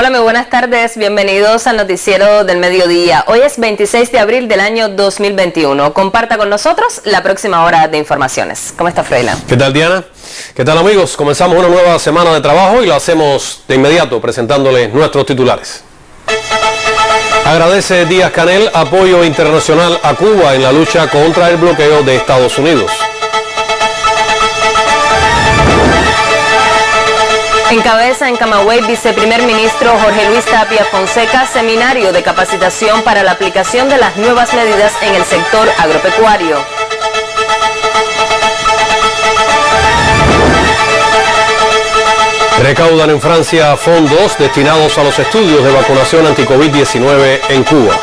Hola, muy buenas tardes. Bienvenidos al Noticiero del Mediodía. Hoy es 26 de abril del año 2021. Comparta con nosotros la próxima hora de informaciones. ¿Cómo está, Froilán? ¿Qué tal, Diana? ¿Qué tal, amigos? Comenzamos una nueva semana de trabajo y lo hacemos de inmediato presentándoles nuestros titulares. Agradece Díaz-Canel apoyo internacional a Cuba en la lucha contra el bloqueo de Estados Unidos. Encabeza en Camagüey viceprimer ministro Jorge Luis Tapia Fonseca seminario de capacitación para la aplicación de las nuevas medidas en el sector agropecuario. Recaudan en Francia fondos destinados a los estudios de vacunación anti-COVID-19 en Cuba.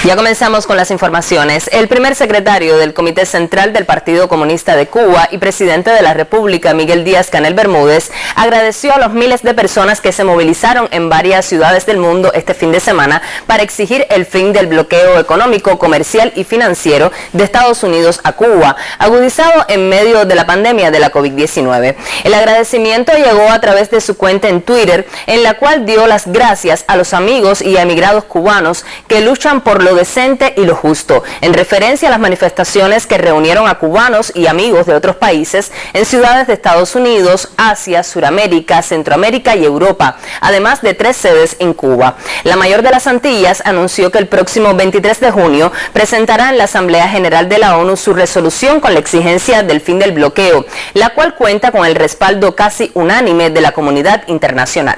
Ya comenzamos con las informaciones. El primer secretario del Comité Central del Partido Comunista de Cuba y presidente de la República, Miguel Díaz-Canel Bermúdez, agradeció a los miles de personas que se movilizaron en varias ciudades del mundo este fin de semana para exigir el fin del bloqueo económico, comercial y financiero de Estados Unidos a Cuba, agudizado en medio de la pandemia de la COVID-19. El agradecimiento llegó a través de su cuenta en Twitter, en la cual dio las gracias a los amigos y emigrados cubanos que luchan por lo decente y lo justo, en referencia a las manifestaciones que reunieron a cubanos y amigos de otros países en ciudades de Estados Unidos, Asia, Suramérica, Centroamérica y Europa, además de 3 sedes en Cuba. La mayor de las Antillas anunció que el próximo 23 de junio presentará en la Asamblea General de la ONU su resolución con la exigencia del fin del bloqueo, la cual cuenta con el respaldo casi unánime de la comunidad internacional.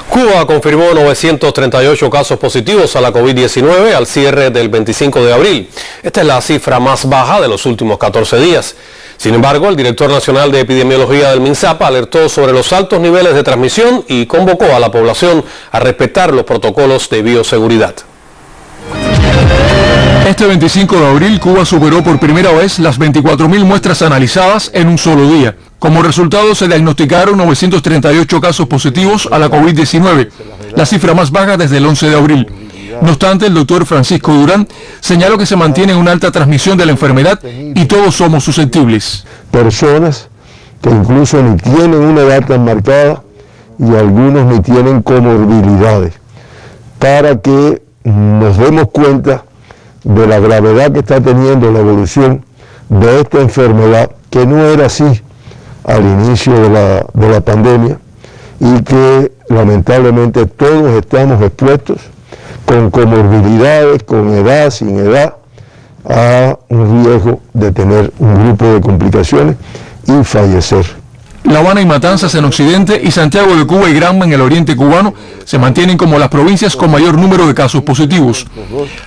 Cuba confirmó 938 casos positivos a la COVID-19 al cierre del 25 de abril. Esta es la cifra más baja de los últimos 14 días. Sin embargo, el director nacional de epidemiología del MINSAP alertó sobre los altos niveles de transmisión y convocó a la población a respetar los protocolos de bioseguridad. Este 25 de abril, Cuba superó por primera vez las 24.000 muestras analizadas en un solo día. Como resultado, se diagnosticaron 938 casos positivos a la COVID-19, la cifra más baja desde el 11 de abril. No obstante, el doctor Francisco Durán señaló que se mantiene una alta transmisión de la enfermedad y todos somos susceptibles. Personas que incluso ni tienen una edad tan marcada y algunos ni tienen comorbilidades, para que nos demos cuenta de la gravedad que está teniendo la evolución de esta enfermedad, que no era así al inicio de la pandemia y que lamentablemente todos estamos expuestos con comorbilidades, con edad, sin edad, a un riesgo de tener un grupo de complicaciones y fallecer. La Habana y Matanzas en Occidente y Santiago de Cuba y Granma en el oriente cubano se mantienen como las provincias con mayor número de casos positivos.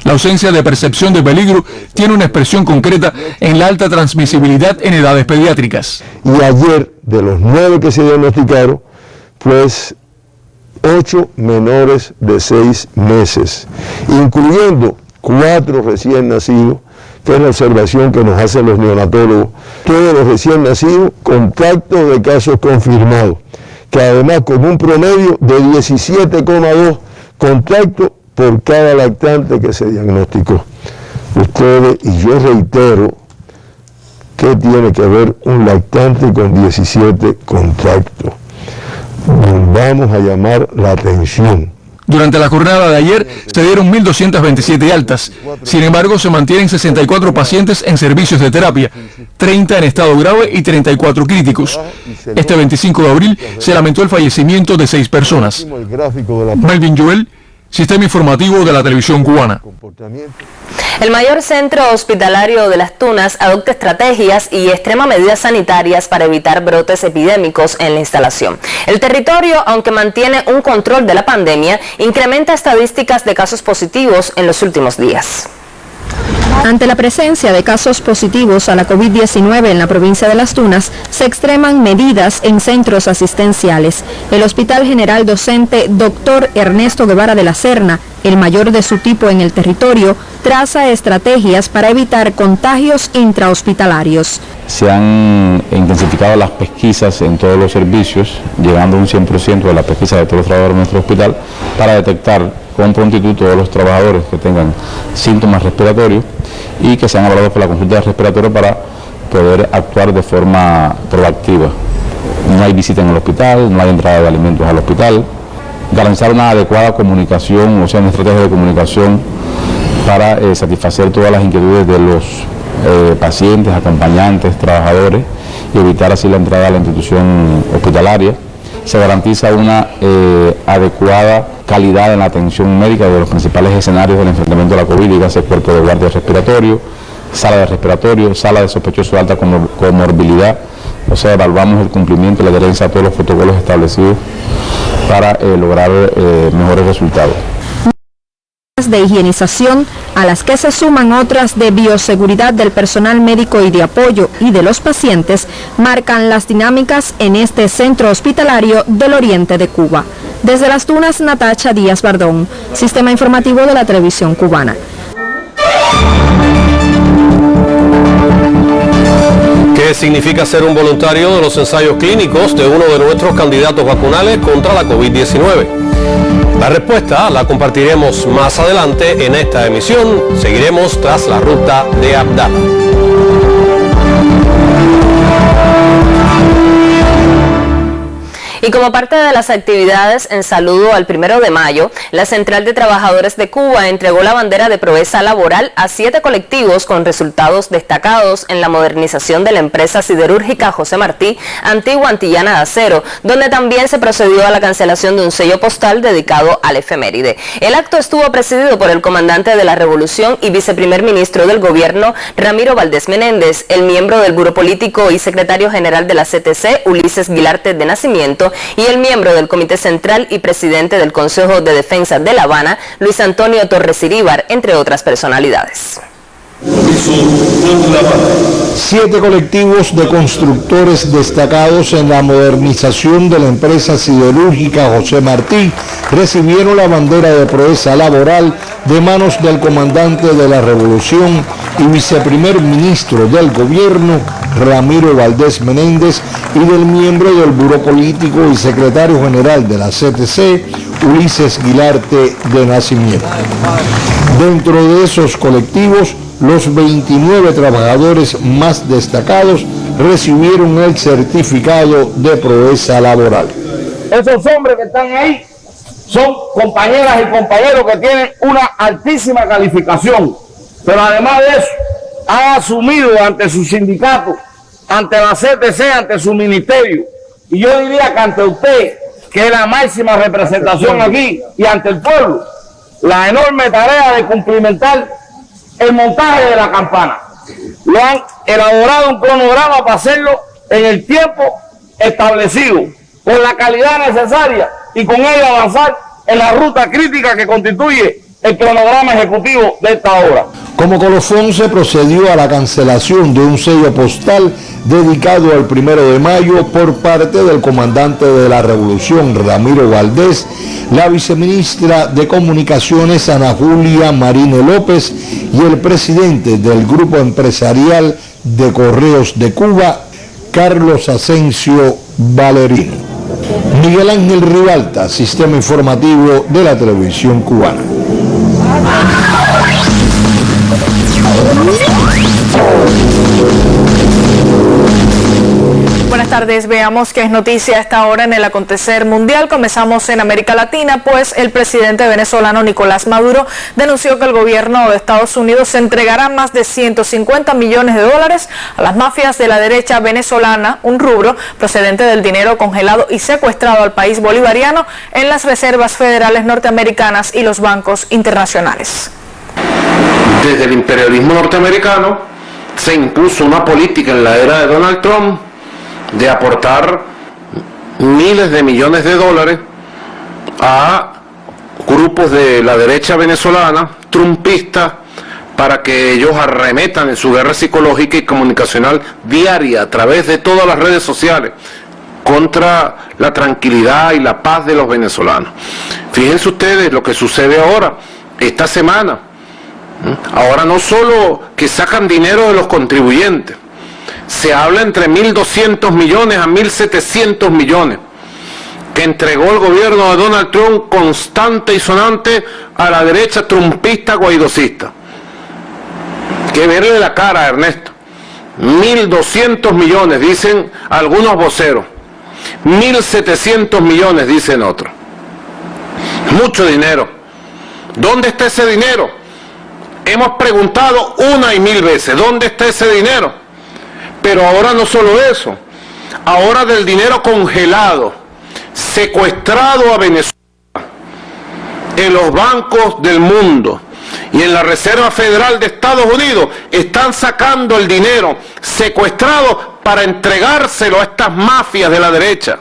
La ausencia de percepción de peligro tiene una expresión concreta en la alta transmisibilidad en edades pediátricas. Y ayer, de los 9 que se diagnosticaron, pues 8 menores de 6 meses, incluyendo 4 recién nacidos, que es la observación que nos hacen los neonatólogos. Todos los recién nacidos, contactos de casos confirmados, que además con un promedio de 17,2 contactos por cada lactante que se diagnosticó. Ustedes, y yo reitero, ¿qué tiene que ver un lactante con 17 contactos? Vamos a llamar la atención. Durante la jornada de ayer se dieron 1.227 altas. Sin embargo, se mantienen 64 pacientes en servicios de terapia, 30 en estado grave y 34 críticos. Este 25 de abril se lamentó el fallecimiento de 6 personas. Melvin Joel, Sistema Informativo de la Televisión Cubana. El mayor centro hospitalario de Las Tunas adopta estrategias y extrema medidas sanitarias para evitar brotes epidémicos en la instalación. El territorio, aunque mantiene un control de la pandemia, incrementa estadísticas de casos positivos en los últimos días. Ante la presencia de casos positivos a la COVID-19 en la provincia de Las Tunas, se extreman medidas en centros asistenciales. El Hospital General Docente Dr. Ernesto Guevara de la Serna, el mayor de su tipo en el territorio, traza estrategias para evitar contagios intrahospitalarios. Se han intensificado las pesquisas en todos los servicios, llegando a un 100% de la pesquisa de todos los trabajadores de nuestro hospital, para detectar con prontitud todos los trabajadores que tengan síntomas respiratorios y que sean evaluados por la consulta respiratoria para poder actuar de forma proactiva. No hay visita en el hospital, no hay entrada de alimentos al hospital. Garantizar una adecuada comunicación, o sea, una estrategia de comunicación para satisfacer todas las inquietudes de los pacientes, acompañantes, trabajadores y evitar así la entrada a la institución hospitalaria. Se garantiza una adecuada calidad en la atención médica de los principales escenarios del enfrentamiento a la COVID, dígase cuerpo de guardia respiratorio, sala de respiratorio, sala de sospechoso de alta comorbilidad. O sea, evaluamos el cumplimiento y la adherencia a todos los protocolos establecidos para lograr mejores resultados. De higienización, a las que se suman otras de bioseguridad del personal médico y de apoyo y de los pacientes, marcan las dinámicas en este centro hospitalario del oriente de Cuba. Desde Las Tunas, Natacha Díaz Bardón, Sistema Informativo de la Televisión Cubana. ¿Qué significa ser un voluntario de los ensayos clínicos de uno de nuestros candidatos vacunales contra la COVID-19? La respuesta la compartiremos más adelante en esta emisión. Seguiremos tras la ruta de Abdala. Y como parte de las actividades en saludo al 1 de mayo, la Central de Trabajadores de Cuba entregó la bandera de proeza laboral a 7 colectivos con resultados destacados en la modernización de la empresa siderúrgica José Martí, antigua Antillana de Acero, donde también se procedió a la cancelación de un sello postal dedicado al efeméride. El acto estuvo presidido por el comandante de la Revolución y viceprimer ministro del gobierno, Ramiro Valdés Menéndez, el miembro del Buró Político y secretario general de la CTC, Ulises Guilarte de Nacimiento, y el miembro del Comité Central y presidente del Consejo de Defensa de La Habana, Luis Antonio Torres Iríbar, entre otras personalidades. 7 colectivos de constructores destacados en la modernización de la empresa siderúrgica José Martí recibieron la bandera de proeza laboral de manos del comandante de la Revolución y viceprimer ministro del gobierno, Ramiro Valdés Menéndez, y del miembro del Buró Político y secretario general de la CTC, Ulises Guilarte de Nacimiento. Dentro de esos colectivos, los 29 trabajadores más destacados recibieron el certificado de proeza laboral. Esos hombres que están ahí son compañeras y compañeros que tienen una altísima calificación, pero además de eso han asumido ante su sindicato, ante la CTC, ante su ministerio, y yo diría que ante usted, que es la máxima representación aquí, y ante el pueblo, la enorme tarea de cumplimentar el montaje de la campana. Lo han elaborado un cronograma para hacerlo en el tiempo establecido, con la calidad necesaria y con ello avanzar en la ruta crítica que constituye el cronograma ejecutivo de esta obra. Como colofón se procedió a la cancelación de un sello postal dedicado al 1 de mayo por parte del comandante de la Revolución, Ramiro Valdés, la viceministra de Comunicaciones, Ana Julia Marine López, y el presidente del Grupo Empresarial de Correos de Cuba, Carlos Asensio Valerino. Miguel Ángel Ribalta, Sistema Informativo de la Televisión Cubana. Buenas tardes, veamos qué es noticia a esta hora en el acontecer mundial. Comenzamos en América Latina, pues el presidente venezolano Nicolás Maduro denunció que el gobierno de Estados Unidos entregará más de 150 millones de dólares a las mafias de la derecha venezolana, un rubro procedente del dinero congelado y secuestrado al país bolivariano en las reservas federales norteamericanas y los bancos internacionales. Desde el imperialismo norteamericano se impuso una política en la era de Donald Trump de aportar miles de millones de dólares a grupos de la derecha venezolana, trumpistas, para que ellos arremetan en su guerra psicológica y comunicacional diaria a través de todas las redes sociales contra la tranquilidad y la paz de los venezolanos. Fíjense ustedes lo que sucede ahora, esta semana. Ahora no solo que sacan dinero de los contribuyentes, se habla entre 1.200 millones a 1.700 millones que entregó el gobierno de Donald Trump constante y sonante a la derecha trumpista guaidocista. Que verle la cara a Ernesto. 1.200 millones, dicen algunos voceros. 1.700 millones, dicen otros. Mucho dinero. ¿Dónde está ese dinero? Hemos preguntado una y mil veces, ¿dónde está ese dinero? Pero ahora no solo eso, ahora del dinero congelado, secuestrado a Venezuela, en los bancos del mundo y en la Reserva Federal de Estados Unidos, están sacando el dinero secuestrado para entregárselo a estas mafias de la derecha.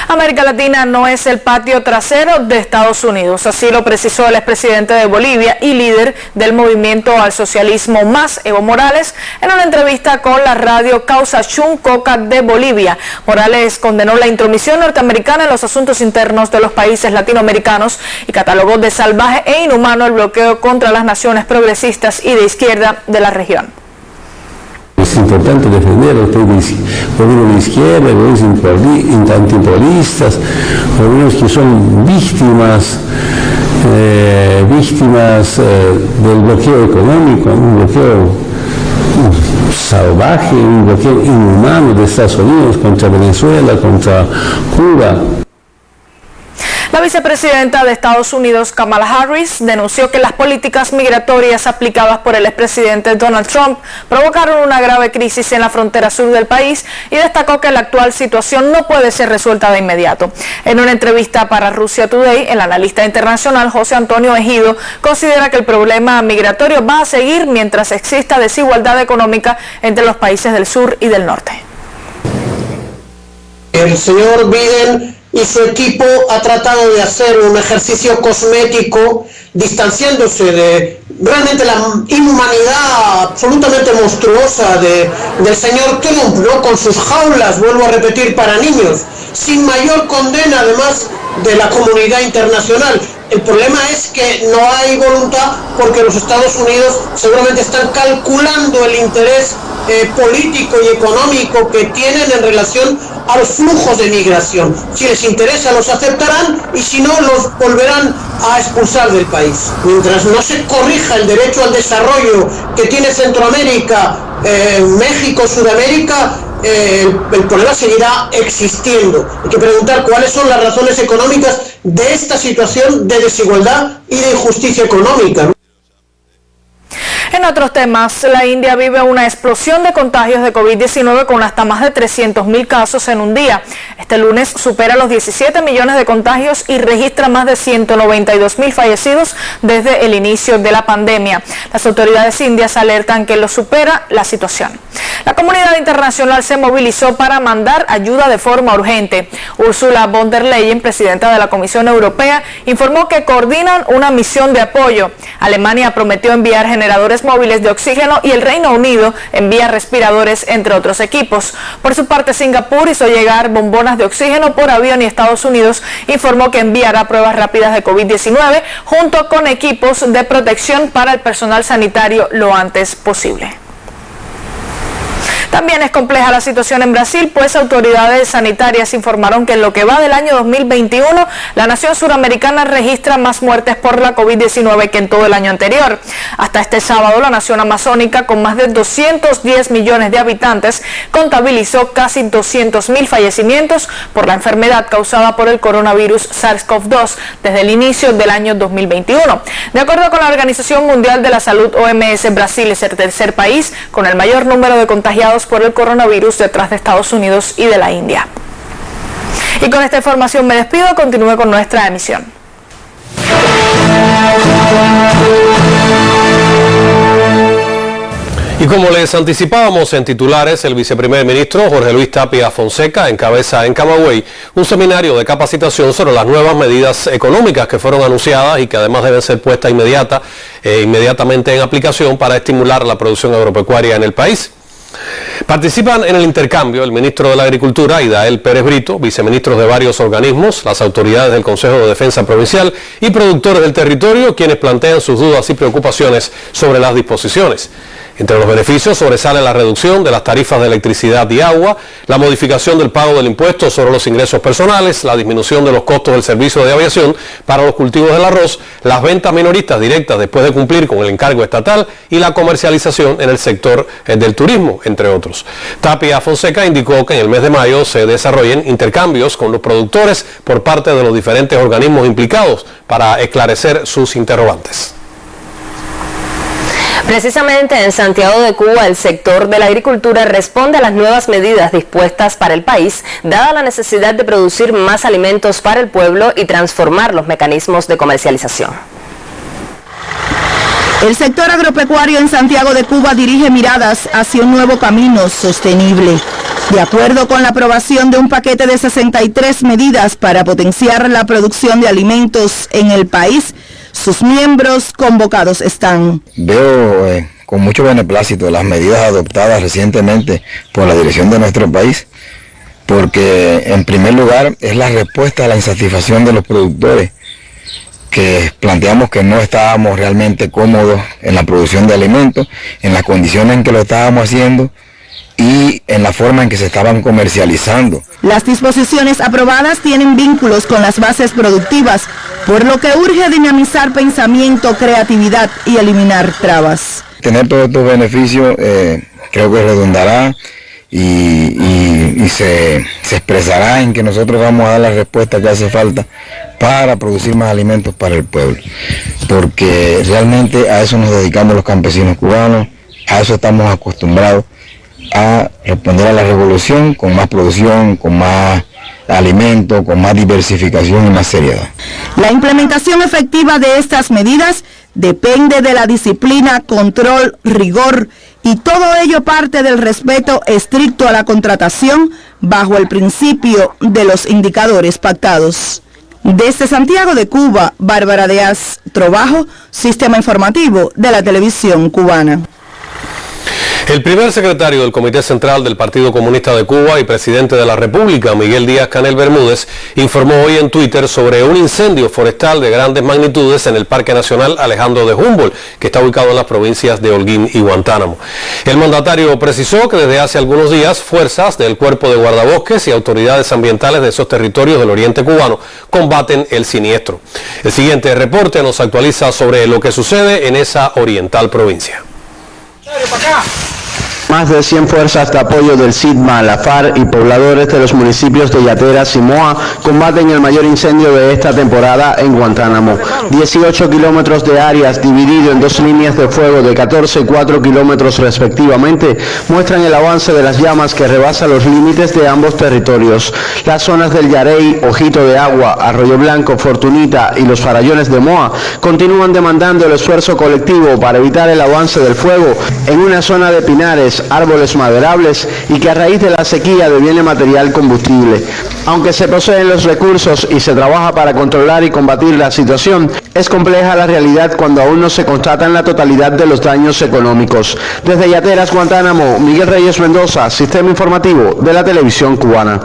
América Latina no es el patio trasero de Estados Unidos, así lo precisó el expresidente de Bolivia y líder del movimiento al socialismo MÁS, Evo Morales, en una entrevista con la radio Causa Chuncoca de Bolivia. Morales condenó la intromisión norteamericana en los asuntos internos de los países latinoamericanos y catalogó de salvaje e inhumano el bloqueo contra las naciones progresistas y de izquierda de la región. Es importante defender a los gobiernos de izquierda, gobiernos antipolistas, gobiernos que son víctimas del bloqueo económico, un bloqueo salvaje, un bloqueo inhumano de Estados Unidos contra Venezuela, contra Cuba. La vicepresidenta de Estados Unidos, Kamala Harris, denunció que las políticas migratorias aplicadas por el expresidente Donald Trump provocaron una grave crisis en la frontera sur del país y destacó que la actual situación no puede ser resuelta de inmediato. En una entrevista para Russia Today, el analista internacional José Antonio Ejido considera que el problema migratorio va a seguir mientras exista desigualdad económica entre los países del sur y del norte. El señor Biden y su equipo ha tratado de hacer un ejercicio cosmético, distanciándose de realmente la inhumanidad absolutamente monstruosa del señor Trump, ¿no? Con sus jaulas, vuelvo a repetir, para niños, sin mayor condena además de la comunidad internacional. El problema es que no hay voluntad porque los Estados Unidos seguramente están calculando el interés político y económico que tienen en relación a los flujos de migración. Si les interesa los aceptarán y si no los volverán a expulsar del país. Mientras no se corrija el derecho al desarrollo que tiene Centroamérica, México, Sudamérica, el problema seguirá existiendo. Hay que preguntar cuáles son las razones económicas de esta situación de desigualdad y de injusticia económica, ¿no? En otros temas, la India vive una explosión de contagios de COVID-19 con hasta más de 300.000 casos en un día. Este lunes supera los 17 millones de contagios y registra más de 192.000 fallecidos desde el inicio de la pandemia. Las autoridades indias alertan que lo supera la situación. La comunidad internacional se movilizó para mandar ayuda de forma urgente. Ursula von der Leyen, presidenta de la Comisión Europea, informó que coordinan una misión de apoyo. Alemania prometió enviar generadores móviles de oxígeno y el Reino Unido envía respiradores, entre otros equipos. Por su parte, Singapur hizo llegar bombonas de oxígeno por avión y Estados Unidos informó que enviará pruebas rápidas de COVID-19 junto con equipos de protección para el personal sanitario lo antes posible. También es compleja la situación en Brasil, pues autoridades sanitarias informaron que en lo que va del año 2021, la nación suramericana registra más muertes por la COVID-19 que en todo el año anterior. Hasta este sábado, la nación amazónica, con más de 210 millones de habitantes, contabilizó casi 200.000 fallecimientos por la enfermedad causada por el coronavirus SARS-CoV-2 desde el inicio del año 2021. De acuerdo con la Organización Mundial de la Salud, OMS, Brasil es el tercer país con el mayor número de contagiados por el coronavirus detrás de Estados Unidos y de la India. Y con esta información me despido, continúe con nuestra emisión. Y Y como les anticipábamos en titulares, el viceprimer ministro Jorge Luis Tapia Fonseca encabeza en Camagüey un seminario de capacitación sobre las nuevas medidas económicas que fueron anunciadas y que además deben ser puestas inmediatamente en aplicación para estimular la producción agropecuaria en el país. Participan en el intercambio el ministro de la Agricultura, Idael Pérez Brito, viceministros de varios organismos, las autoridades del Consejo de Defensa Provincial y productores del territorio, quienes plantean sus dudas y preocupaciones sobre las disposiciones. Entre los beneficios sobresale la reducción de las tarifas de electricidad y agua, la modificación del pago del impuesto sobre los ingresos personales, la disminución de los costos del servicio de aviación para los cultivos del arroz, las ventas minoristas directas después de cumplir con el encargo estatal y la comercialización en el sector del turismo, entre otros. Tapia Fonseca indicó que en el mes de mayo se desarrollen intercambios con los productores por parte de los diferentes organismos implicados para esclarecer sus interrogantes. Precisamente en Santiago de Cuba, el sector de la agricultura responde a las nuevas medidas dispuestas para el país, dada la necesidad de producir más alimentos para el pueblo y transformar los mecanismos de comercialización. El sector agropecuario en Santiago de Cuba dirige miradas hacia un nuevo camino sostenible. De acuerdo con la aprobación de un paquete de 63 medidas para potenciar la producción de alimentos en el país, sus miembros convocados están. Veo con mucho beneplácito las medidas adoptadas recientemente por la dirección de nuestro país, porque en primer lugar es la respuesta a la insatisfacción de los productores, que planteamos que no estábamos realmente cómodos en la producción de alimentos, en las condiciones en que lo estábamos haciendo y en la forma en que se estaban comercializando. Las disposiciones aprobadas tienen vínculos con las bases productivas, por lo que urge dinamizar pensamiento, creatividad y eliminar trabas. Tener todos estos beneficios creo que redundará y se expresará en que nosotros vamos a dar la respuesta que hace falta para producir más alimentos para el pueblo, porque realmente a eso nos dedicamos los campesinos cubanos, a eso estamos acostumbrados, a responder a la revolución con más producción, con más alimento, con más diversificación y más seriedad. La implementación efectiva de estas medidas depende de la disciplina, control, rigor y todo ello parte del respeto estricto a la contratación bajo el principio de los indicadores pactados. Desde Santiago de Cuba, Bárbara Díaz Trobajo, Sistema Informativo de la Televisión Cubana. El primer secretario del Comité Central del Partido Comunista de Cuba y presidente de la República, Miguel Díaz-Canel Bermúdez, informó hoy en Twitter sobre un incendio forestal de grandes magnitudes en el Parque Nacional Alejandro de Humboldt, que está ubicado en las provincias de Holguín y Guantánamo. El mandatario precisó que desde hace algunos días fuerzas del Cuerpo de Guardabosques y autoridades ambientales de esos territorios del oriente cubano combaten el siniestro. El siguiente reporte nos actualiza sobre lo que sucede en esa oriental provincia. Más de 100 fuerzas de apoyo del SIDMA, la FARC y pobladores de los municipios de Yateras y Moa combaten el mayor incendio de esta temporada en Guantánamo. 18 kilómetros de áreas dividido en dos líneas de fuego de 14 y 4 kilómetros respectivamente muestran el avance de las llamas que rebasa los límites de ambos territorios. Las zonas del Yarey, Ojito de Agua, Arroyo Blanco, Fortunita y los farallones de Moa continúan demandando el esfuerzo colectivo para evitar el avance del fuego en una zona de pinares, árboles maderables y que a raíz de la sequía deviene material combustible. Aunque se poseen los recursos y se trabaja para controlar y combatir la situación, es compleja la realidad cuando aún no se constatan la totalidad de los daños económicos. Desde Yateras, Guantánamo, Miguel Reyes Mendoza, Sistema Informativo de la Televisión Cubana.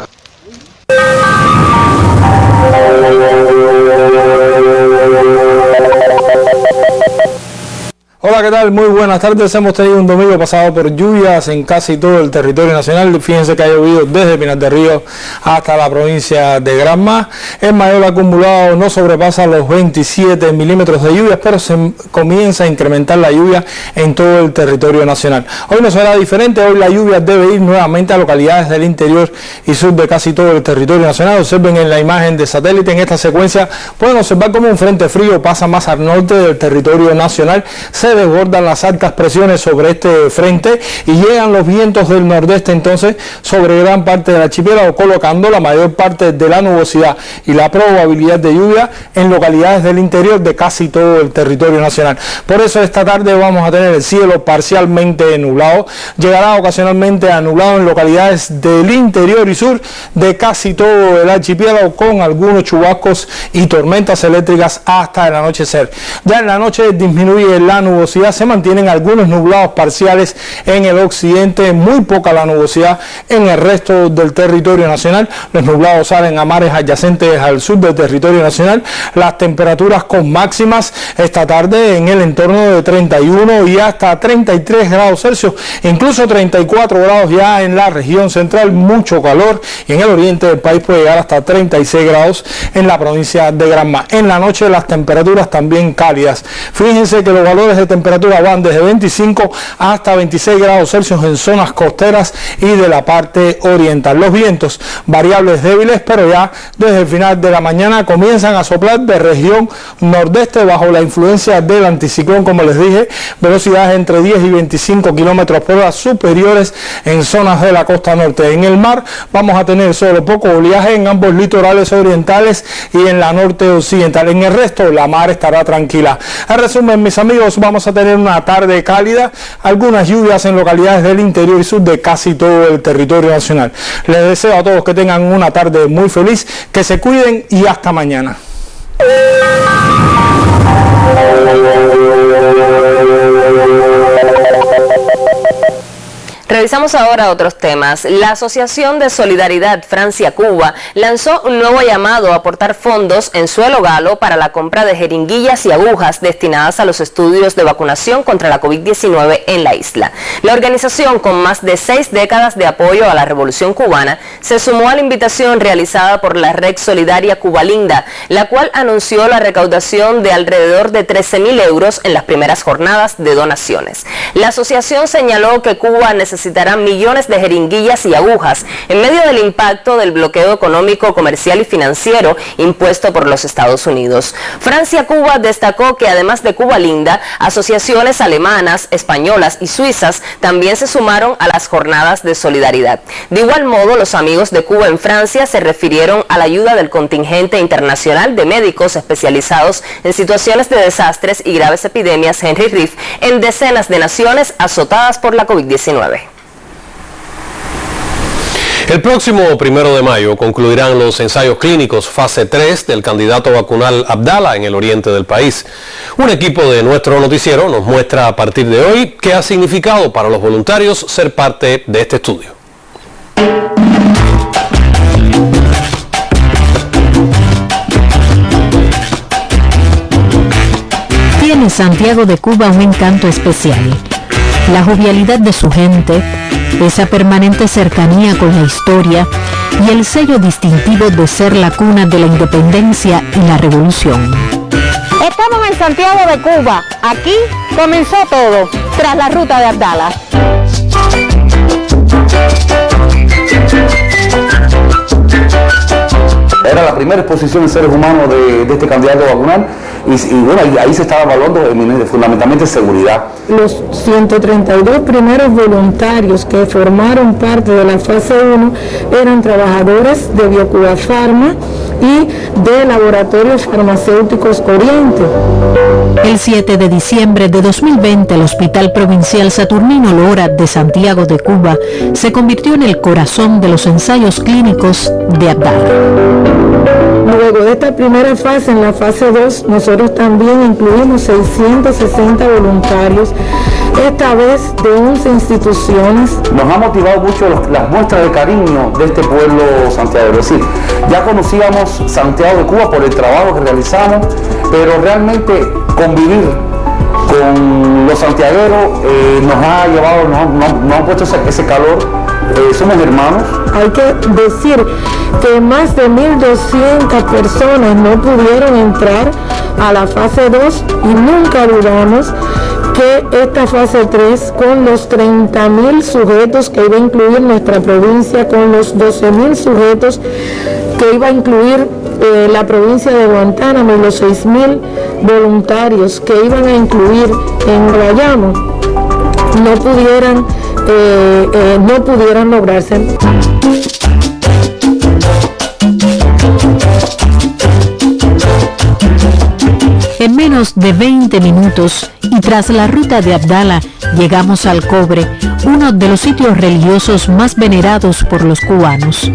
Hola, ¿qué tal? Muy buenas tardes. Hemos tenido un domingo pasado por lluvias en casi todo el territorio nacional. Fíjense que ha llovido desde Pinar del Río hasta la provincia de Granma. El mayor acumulado no sobrepasa los 27 milímetros de lluvias, pero se comienza a incrementar la lluvia en todo el territorio nacional. Hoy no será diferente. Hoy la lluvia debe ir nuevamente a localidades del interior y sur de casi todo el territorio nacional. Observen en la imagen de satélite, en esta secuencia pueden observar cómo un frente frío pasa más al norte del territorio nacional. Se desbordan las altas presiones sobre este frente y llegan los vientos del nordeste entonces sobre gran parte del archipiélago, colocando la mayor parte de la nubosidad y la probabilidad de lluvia en localidades del interior de casi todo el territorio nacional. Por eso esta tarde vamos a tener el cielo parcialmente nublado, llegará ocasionalmente a nublado en localidades del interior y sur de casi todo el archipiélago, con algunos chubascos y tormentas eléctricas hasta el anochecer. Ya en la noche disminuye la nubosidad, se mantienen algunos nublados parciales en el occidente, muy poca la nubosidad en el resto del territorio nacional. Los nublados salen a mares adyacentes al sur del territorio nacional. Las temperaturas con máximas esta tarde en el entorno de 31 y hasta 33 grados Celsius, incluso 34 grados ya en la región central, mucho calor, y en el oriente del país puede llegar hasta 36 grados en la provincia de Granma. En la noche las temperaturas también cálidas. Fíjense que los valores de temperatura van desde 25 hasta 26 grados Celsius en zonas costeras y de la parte oriental. Los vientos variables débiles, pero ya desde el final de la mañana comienzan a soplar de región nordeste bajo la influencia del anticiclón, como les dije, velocidades entre 10 y 25 kilómetros por hora superiores en zonas de la costa norte. En el mar vamos a tener solo poco oleaje en ambos litorales orientales y en la norte occidental. En el resto la mar estará tranquila. En resumen, mis amigos, vamos a tener una tarde cálida, algunas lluvias en localidades del interior y sur de casi todo el territorio nacional. Les deseo a todos que tengan una tarde muy feliz, que se cuiden y hasta mañana. Revisamos ahora otros temas. La Asociación de Solidaridad Francia-Cuba lanzó un nuevo llamado a aportar fondos en suelo galo para la compra de jeringuillas y agujas destinadas a los estudios de vacunación contra la COVID-19 en la isla. La organización, con más de 6 décadas de apoyo a la Revolución Cubana, se sumó a la invitación realizada por la Red Solidaria Cuba Linda, la cual anunció la recaudación de alrededor de 13.000 euros en las primeras jornadas de donaciones. La asociación señaló que Cuba necesitará millones de jeringuillas y agujas en medio del impacto del bloqueo económico, comercial y financiero impuesto por los Estados Unidos. Francia-Cuba destacó que además de Cuba Linda, asociaciones alemanas, españolas y suizas también se sumaron a las jornadas de solidaridad. De igual modo, los amigos de Cuba en Francia se refirieron a la ayuda del contingente internacional de médicos especializados en situaciones de desastres y graves epidemias Henry Riff en decenas de naciones azotadas por la COVID-19. El próximo 1 de mayo concluirán los ensayos clínicos fase 3 del candidato vacunal Abdala en el oriente del país. Un equipo de nuestro noticiero nos muestra a partir de hoy qué ha significado para los voluntarios ser parte de este estudio. Tiene Santiago de Cuba un encanto especial. La jovialidad de su gente, esa permanente cercanía con la historia y el sello distintivo de ser la cuna de la independencia y la revolución. Estamos en Santiago de Cuba. Aquí comenzó todo, tras la ruta de Abdala. Era la primera exposición de seres humanos de este candidato vacunal y bueno, ahí se estaba evaluando fundamentalmente seguridad. Los 132 primeros voluntarios que formaron parte de la fase 1 eran trabajadores de Biocuba Pharma y de Laboratorios Farmacéuticos Oriente. El 7 de diciembre de 2020, el Hospital Provincial Saturnino Lora de Santiago de Cuba se convirtió en el corazón de los ensayos clínicos de Abdala. Luego de esta primera fase, en la fase 2, nosotros también incluimos 660 voluntarios, esta vez de 11 instituciones. Nos ha motivado mucho las muestras de cariño de este pueblo santiaguero. Es decir, ya conocíamos Santiago de Cuba por el trabajo que realizamos, pero realmente convivir con los santiagueros nos ha llevado, nos ha puesto ese calor. Somos hermanos. Hay que decir que más de 1.200 personas no pudieron entrar a la fase 2 y nunca dudamos que esta fase 3, con los 30.000 sujetos que iba a incluir nuestra provincia, con los 12.000 sujetos que iba a incluir la provincia de Guantánamo y los 6.000 voluntarios que iban a incluir en Guayamo no pudieran lograrse. En menos de 20 minutos y tras la ruta de Abdala llegamos al Cobre, uno de los sitios religiosos más venerados por los cubanos.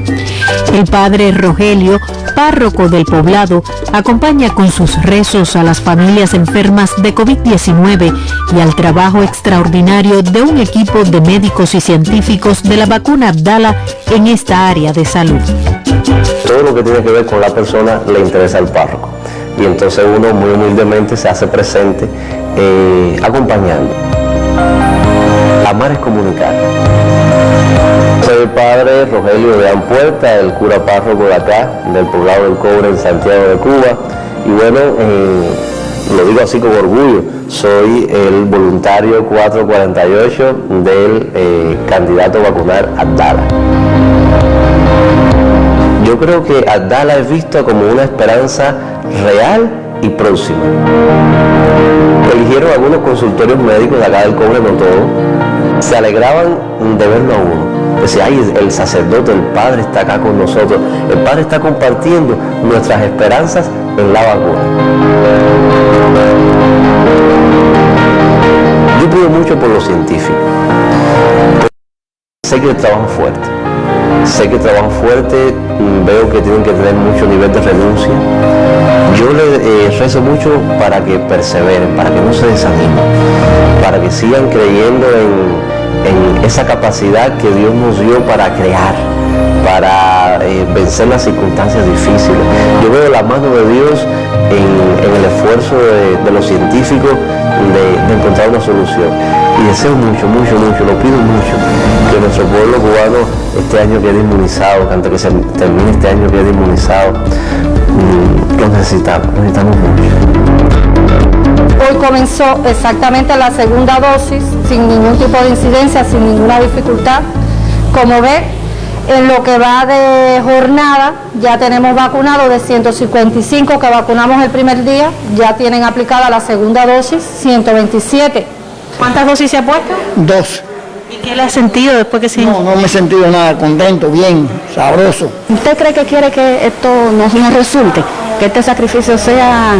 El padre Rogelio, párroco del poblado, acompaña con sus rezos a las familias enfermas de COVID-19 y al trabajo extraordinario de un equipo de médicos y científicos de la vacuna Abdala en esta área de salud. Todo lo que tiene que ver con la persona le interesa al párroco. Y entonces uno muy humildemente se hace presente acompañando. Amar es comunicar. Soy el padre Rogelio de Ampuerta, el cura párroco de acá, del poblado del Cobre en Santiago de Cuba. Y bueno, lo digo así con orgullo, soy el voluntario 448 del candidato a vacunar Abdala. Yo creo que Abdala es visto como una esperanza real y próxima. Eligieron algunos consultorios médicos de acá del Cobre, no todos. Se alegraban de verlo a uno. Decía, ay, el sacerdote, el padre está acá con nosotros. El padre está compartiendo nuestras esperanzas en la vacuna. Yo pido mucho por los científicos. Sé que trabajan fuerte. Sé que trabajan fuerte, veo que tienen que tener mucho nivel de renuncia. Yo les rezo mucho para que perseveren, para que no se desanimen, para que sigan creyendo en esa capacidad que Dios nos dio para crear, para vencer las circunstancias difíciles. Yo veo la mano de Dios en el esfuerzo de los científicos de encontrar una solución. Y deseo mucho, lo pido mucho, que nuestro pueblo cubano este año quede inmunizado, que antes que se termine este año quede inmunizado. Lo necesitamos mucho. Hoy comenzó exactamente la segunda dosis, sin ningún tipo de incidencia, sin ninguna dificultad. Como ve, en lo que va de jornada, ya tenemos vacunado de 155 que vacunamos el primer día, ya tienen aplicada la segunda dosis, 127. ¿Cuántas dosis se ha puesto? 2. ¿Y qué le ha sentido después que se...? No me he sentido nada, contento, bien, sabroso. ¿Usted cree que quiere que esto nos resulte? Que este sacrificio sea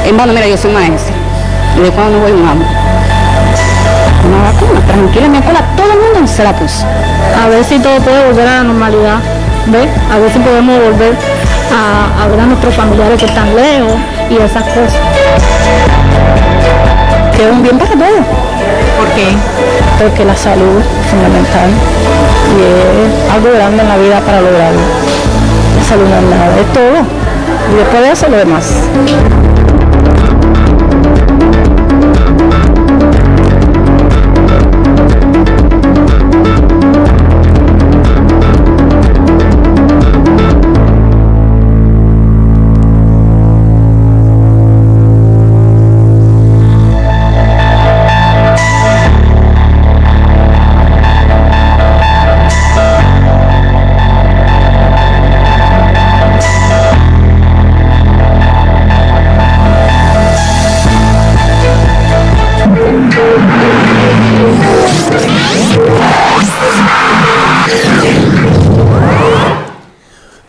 en vano. Mira, yo soy maestra. ¿Y de cuándo no voy a una vacuna? Tranquila, en mi escuela todo el mundo se la puso. A ver si todo puede volver a la normalidad. ¿Ves? A ver si podemos volver a ver a nuestros familiares que están lejos y esas cosas. Que es un bien para todos. ¿Por qué? Porque la salud es fundamental y es algo grande en la vida para lograrlo. La salud no es nada, es todo. Y después de eso lo demás.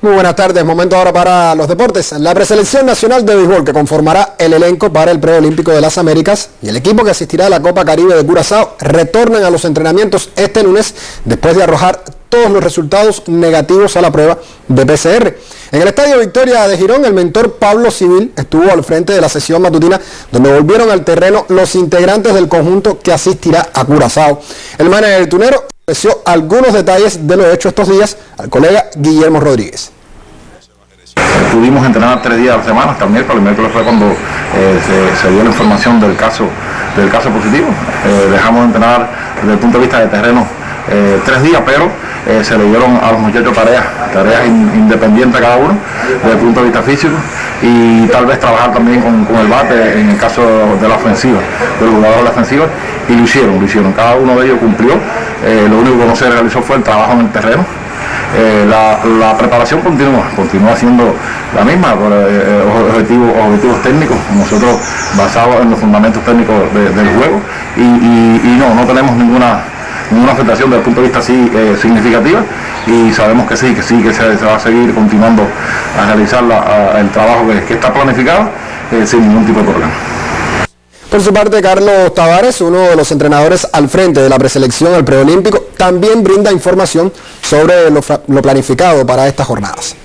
Muy buenas tardes, momento ahora para los deportes. La preselección nacional de béisbol que conformará el elenco para el preolímpico de las Américas y el equipo que asistirá a la Copa Caribe de Curazao retornan a los entrenamientos este lunes después de arrojar todos los resultados negativos a la prueba de PCR. En el Estadio Victoria de Girón, el mentor Pablo Civil estuvo al frente de la sesión matutina donde volvieron al terreno los integrantes del conjunto que asistirá a Curazao. El manager tunero ofreció algunos detalles de lo hecho estos días al colega Guillermo Rodríguez. Pudimos entrenar 3 días a la semana, hasta el miércoles fue cuando se dio la información del caso positivo. Dejamos de entrenar desde el punto de vista de terreno 3 días, pero se le dieron a los muchachos tareas independientes a cada uno desde el punto de vista físico y tal vez trabajar también con el bate en el caso de la ofensiva, de los jugadores de la ofensiva, y lo hicieron, cada uno de ellos cumplió. Lo único que no se realizó fue el trabajo en el terreno. La preparación continúa siendo la misma, objetivos técnicos, nosotros basados en los fundamentos técnicos del juego y no tenemos ninguna afectación desde el punto de vista significativa, y sabemos que se va a seguir continuando a realizar el trabajo que está planificado sin ningún tipo de problema. Por su parte, Carlos Tavares, uno de los entrenadores al frente de la preselección al preolímpico, también brinda información sobre lo planificado para estas jornadas.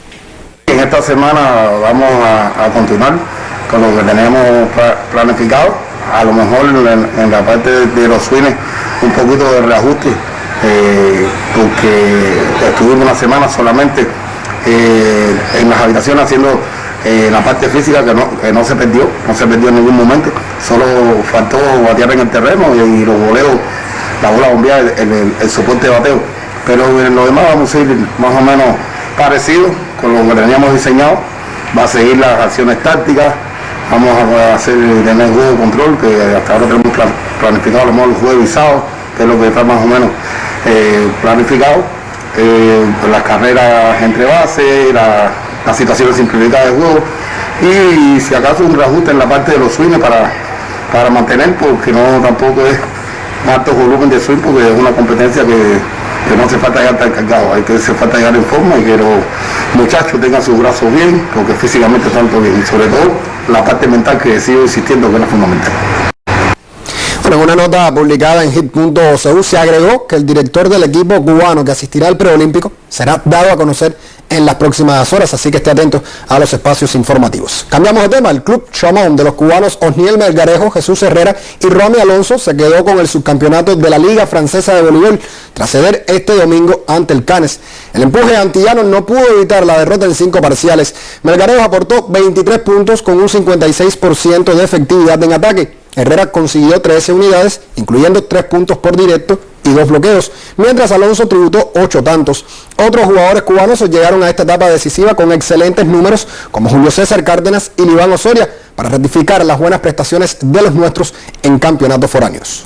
En esta semana vamos a continuar con lo que tenemos planificado, a lo mejor en la parte de los swings un poquito de reajuste, porque estuvimos una semana solamente en las habitaciones haciendo la parte física que no se perdió en ningún momento, solo faltó batear en el terreno y los voleos, la bola bombeada, el soporte de bateo, pero en lo demás vamos a ir más o menos parecidos con lo que teníamos diseñado. Va a seguir las acciones tácticas, vamos a tener juego de control, que hasta ahora tenemos planificado a lo mejor el juego de sábado, que es lo que está más o menos planificado, las carreras entre bases, las situaciones simplificadas de juego, y si acaso un reajuste en la parte de los swings para mantener, porque tampoco es alto volumen de swing, porque es una competencia que no hace falta llegar tan cargado, hace falta llegar en forma y que los muchachos tengan sus brazos bien, porque físicamente están todo bien, y sobre todo la parte mental, que sigo insistiendo que es la fundamental. En una nota publicada en hit.cu se agregó que el director del equipo cubano que asistirá al preolímpico será dado a conocer en las próximas horas, así que esté atento a los espacios informativos. Cambiamos de tema. El club Chamón de los cubanos Osniel Melgarejo, Jesús Herrera y Romy Alonso se quedó con el subcampeonato de la Liga Francesa de Voleibol tras ceder este domingo ante el Cannes. El empuje antillano no pudo evitar la derrota en 5 parciales. Melgarejo aportó 23 puntos con un 56% de efectividad en ataque. Herrera consiguió 13 unidades, incluyendo 3 puntos por directo y 2 bloqueos, mientras Alonso tributó 8 tantos. Otros jugadores cubanos llegaron a esta etapa decisiva con excelentes números, como Julio César Cárdenas y Liván Osoria, para ratificar las buenas prestaciones de los nuestros en campeonatos foráneos.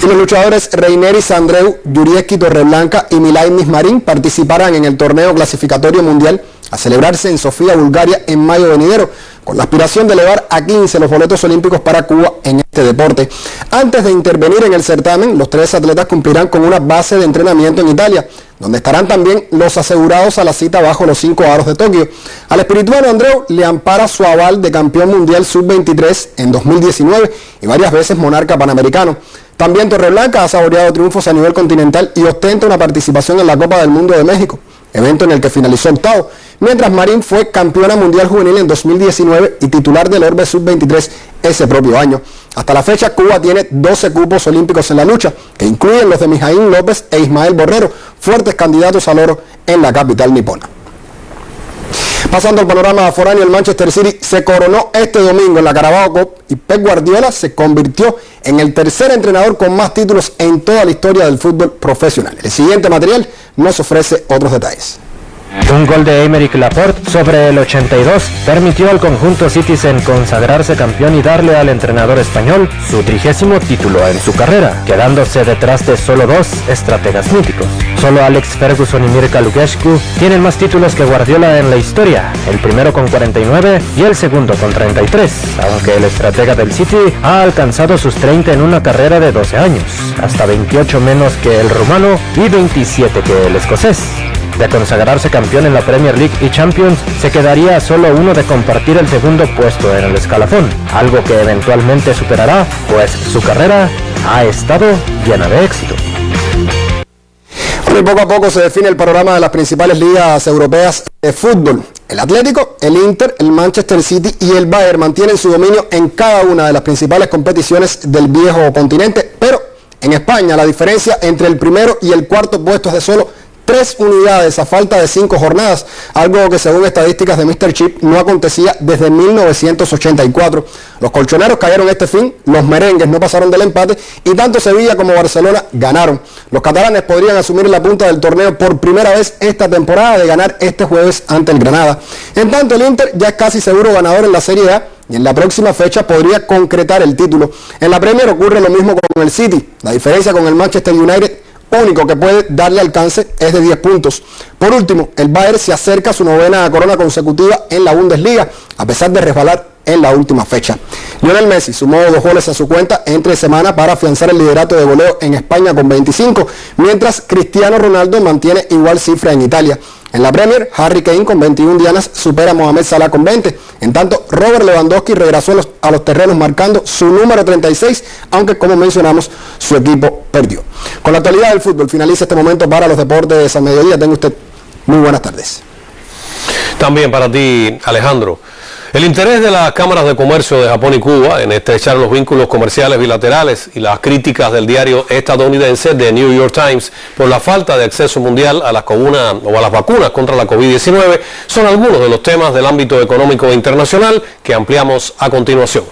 Y los luchadores Reineri Sandreu, Yurieski Torreblanca y Milay Mismarín participarán en el torneo clasificatorio mundial a celebrarse en Sofía, Bulgaria, en mayo venidero, con la aspiración de elevar a 15 los boletos olímpicos para Cuba en este deporte. Antes de intervenir en el certamen, los 3 atletas cumplirán con una base de entrenamiento en Italia, donde estarán también los asegurados a la cita bajo los 5 aros de Tokio. Al espirituano Andreu le ampara su aval de campeón mundial sub-23 en 2019 y varias veces monarca panamericano. También Torreblanca ha saboreado triunfos a nivel continental y ostenta una participación en la Copa del Mundo de México, evento en el que finalizó octavo, mientras Marín fue campeona mundial juvenil en 2019 y titular del Orbe Sub-23 ese propio año. Hasta la fecha, Cuba tiene 12 cupos olímpicos en la lucha, que incluyen los de Mijaín López e Ismael Borrero, fuertes candidatos al oro en la capital nipona. Pasando al panorama foráneo, el Manchester City se coronó este domingo en la Carabao Cup y Pep Guardiola se convirtió en el tercer entrenador con más títulos en toda la historia del fútbol profesional. El siguiente material nos ofrece otros detalles. Un gol de Aymeric Laporte sobre el 82 permitió al conjunto Citizen consagrarse campeón y darle al entrenador español su 30º título en su carrera, quedándose detrás de solo 2 estrategas míticos. Solo Alex Ferguson y Mirka Lukaku tienen más títulos que Guardiola en la historia, el primero con 49 y el segundo con 33, aunque el estratega del City ha alcanzado sus 30 en una carrera de 12 años, hasta 28 menos que el rumano y 27 que el escocés. De consagrarse campeón en la Premier League y Champions, se quedaría a solo uno de compartir el segundo puesto en el escalafón, algo que eventualmente superará, pues su carrera ha estado llena de éxito. Y poco a poco se define el panorama de las principales ligas europeas de fútbol. El Atlético, el Inter, el Manchester City y el Bayern mantienen su dominio en cada una de las principales competiciones del viejo continente, pero en España la diferencia entre el primero y el cuarto puesto es de solo 3 unidades a falta de 5 jornadas, algo que según estadísticas de Mr. Chip no acontecía desde 1984. Los colchoneros cayeron este fin, los merengues no pasaron del empate y tanto Sevilla como Barcelona ganaron. Los catalanes podrían asumir la punta del torneo por primera vez esta temporada de ganar este jueves ante el Granada. En tanto, el Inter ya es casi seguro ganador en la Serie A y en la próxima fecha podría concretar el título. En la Premier ocurre lo mismo con el City. La diferencia con el Manchester United único que puede darle alcance es de 10 puntos. Por último, el Bayern se acerca a su 9ª corona consecutiva en la Bundesliga, a pesar de resbalar en la última fecha. Lionel Messi sumó 2 goles a su cuenta entre semana para afianzar el liderato de goleo en España con 25, mientras Cristiano Ronaldo mantiene igual cifra en Italia. En la Premier, Harry Kane con 21 dianas supera a Mohamed Salah con 20. En tanto, Robert Lewandowski regresó a los terrenos marcando su número 36, aunque como mencionamos, su equipo perdió. Con la actualidad del fútbol finaliza este momento para los deportes al mediodía. Tenga usted muy buenas tardes. También para ti, Alejandro. El interés de las cámaras de comercio de Japón y Cuba en estrechar los vínculos comerciales bilaterales y las críticas del diario estadounidense The New York Times por la falta de acceso mundial a las vacunas contra la COVID-19 son algunos de los temas del ámbito económico e internacional que ampliamos a continuación.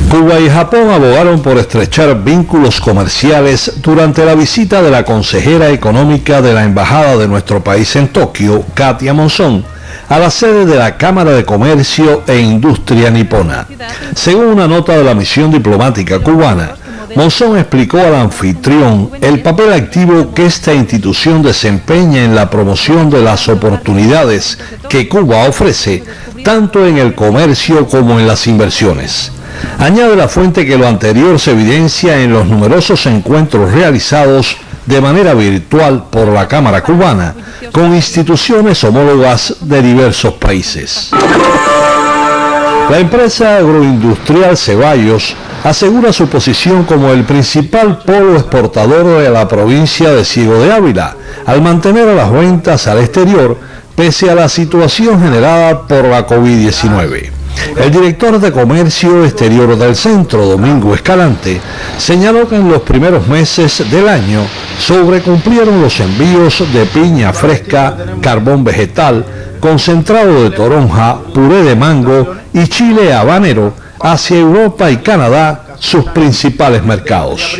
Cuba y Japón abogaron por estrechar vínculos comerciales durante la visita de la consejera económica de la Embajada de nuestro país en Tokio, Katia Monzón, a la sede de la Cámara de Comercio e Industria Nipona. Según una nota de la misión diplomática cubana, Monzón explicó al anfitrión el papel activo que esta institución desempeña en la promoción de las oportunidades que Cuba ofrece, tanto en el comercio como en las inversiones. Añade la fuente que lo anterior se evidencia en los numerosos encuentros realizados de manera virtual por la Cámara cubana con instituciones homólogas de diversos países. La empresa agroindustrial Ceballos asegura su posición como el principal polo exportador de la provincia de Ciego de Ávila, al mantener las ventas al exterior pese a la situación generada por la COVID-19. El director de Comercio Exterior del Centro, Domingo Escalante, señaló que en los primeros meses del año sobrecumplieron los envíos de piña fresca, carbón vegetal, concentrado de toronja, puré de mango y chile habanero hacia Europa y Canadá, sus principales mercados.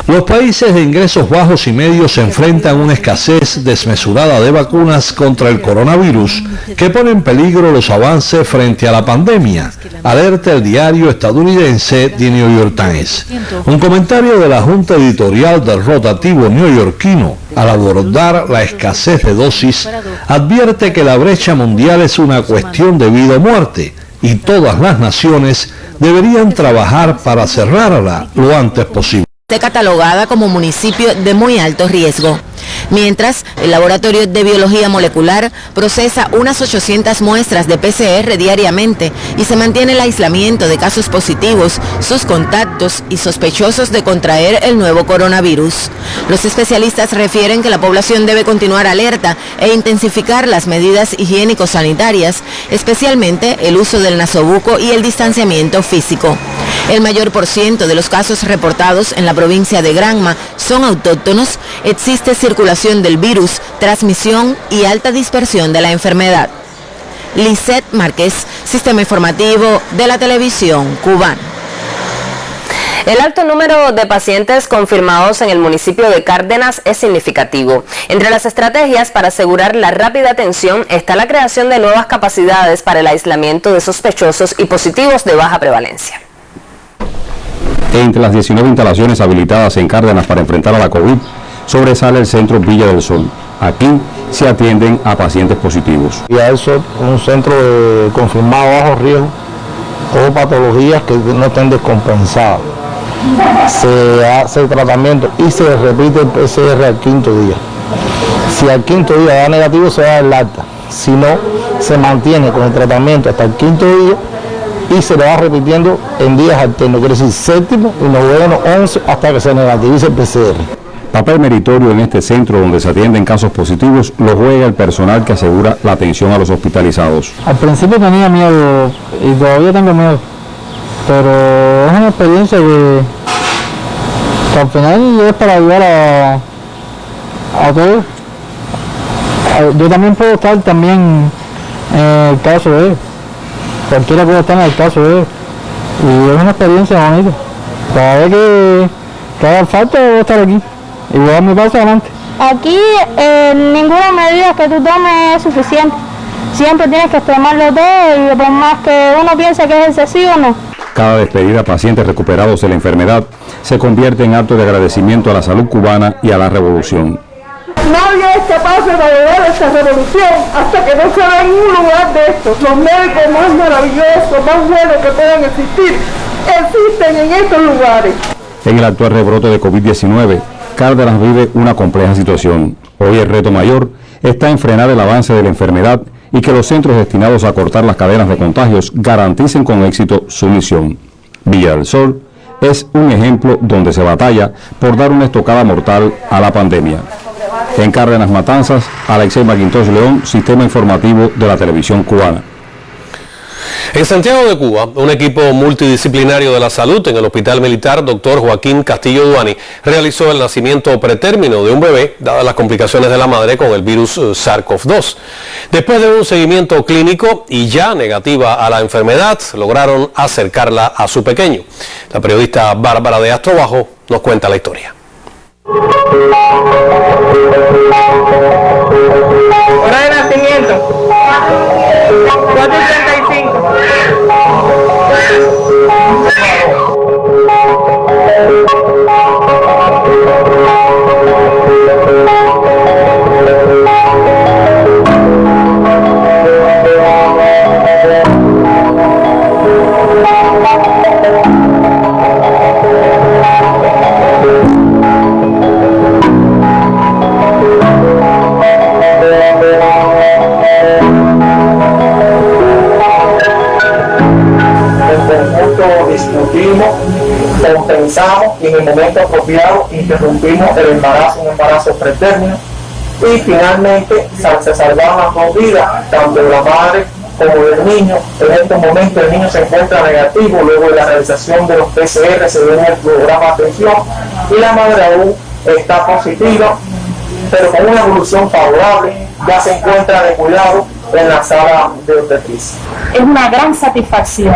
Los países de ingresos bajos y medios se enfrentan a una escasez desmesurada de vacunas contra el coronavirus que pone en peligro los avances frente a la pandemia, alerta el diario estadounidense The New York Times. Un comentario de la junta editorial del rotativo neoyorquino al abordar la escasez de dosis advierte que la brecha mundial es una cuestión de vida o muerte y todas las naciones deberían trabajar para cerrarla lo antes posible. Catalogada como municipio de muy alto riesgo. Mientras, el Laboratorio de Biología Molecular procesa unas 800 muestras de PCR diariamente y se mantiene el aislamiento de casos positivos, sus contactos y sospechosos de contraer el nuevo coronavirus. Los especialistas refieren que la población debe continuar alerta e intensificar las medidas higiénico-sanitarias, especialmente el uso del nasobuco y el distanciamiento físico. El mayor % de los casos reportados en la provincia de Granma son autóctonos, existe circulación del virus, transmisión y alta dispersión de la enfermedad. Lisette Márquez, Sistema Informativo de la Televisión Cubana. El alto número de pacientes confirmados en el municipio de Cárdenas es significativo. Entre las estrategias para asegurar la rápida atención está la creación de nuevas capacidades para el aislamiento de sospechosos y positivos de baja prevalencia. Entre las 19 instalaciones habilitadas en Cárdenas para enfrentar a la COVID, sobresale el centro Villa del Sol. Aquí se atienden a pacientes positivos. Y a eso, un centro de confirmado bajo riesgo o patologías que no estén descompensadas. Se hace el tratamiento y se repite el PCR al 5º día. Si al 5º día da negativo, se da el alta. Si no, se mantiene con el tratamiento hasta el 5º día y se le va repitiendo en días alternos, quiere decir 7º y 9º, 11 hasta que se negativice el PCR. Papel meritorio en este centro donde se atienden casos positivos lo juega el personal que asegura la atención a los hospitalizados. Al principio tenía miedo y todavía tengo miedo, pero es una experiencia que al final es para ayudar a todos. Yo también puedo estar también en el caso de él. Cualquiera puede estar en el caso de él. Y es una experiencia bonita. Cada vez que haga falta, voy a estar aquí. Y voy a dar mi paso adelante. Aquí ninguna medida que tú tomes es suficiente. siempre tienes que extremar los dedos y por más que uno piense que es excesivo, no. Cada despedida a pacientes recuperados de la enfermedad se convierte en acto de agradecimiento a la salud cubana y a la revolución. Nadie es capaz de navegar esta revolución hasta que no se vea en un lugar de estos. Los médicos más maravillosos, más buenos que puedan existir, existen en estos lugares. En el actual rebrote de COVID-19, Cárdenas vive una compleja situación. Hoy el reto mayor está en frenar el avance de la enfermedad y que los centros destinados a cortar las cadenas de contagios garanticen con éxito su misión. Villa del Sol es un ejemplo donde se batalla por dar una estocada mortal a la pandemia. En Cárdenas Matanzas, Alexei Maquintosh León, Sistema Informativo de la Televisión Cubana. En Santiago de Cuba, un equipo multidisciplinario de la salud en el Hospital Militar Dr. Joaquín Castillo Duani realizó el nacimiento pretérmino de un bebé, dadas las complicaciones de la madre con el virus SARS-CoV-2. Después de un seguimiento clínico y ya negativa a la enfermedad, lograron acercarla a su pequeño. La periodista Bárbara de Astrobajo nos cuenta la historia. Hora de nacimiento. 4:35. Discutimos, compensamos y en el momento apropiado interrumpimos el embarazo, un embarazo pretérmino, y finalmente se salvaron las dos vidas, tanto de la madre como del niño. En estos momentos el niño se encuentra negativo luego de la realización de los PCR, se ve en el programa de atención, y la madre aún está positiva, pero con una evolución favorable, ya se encuentra de cuidado en la sala de obstetricia. Es una gran satisfacción,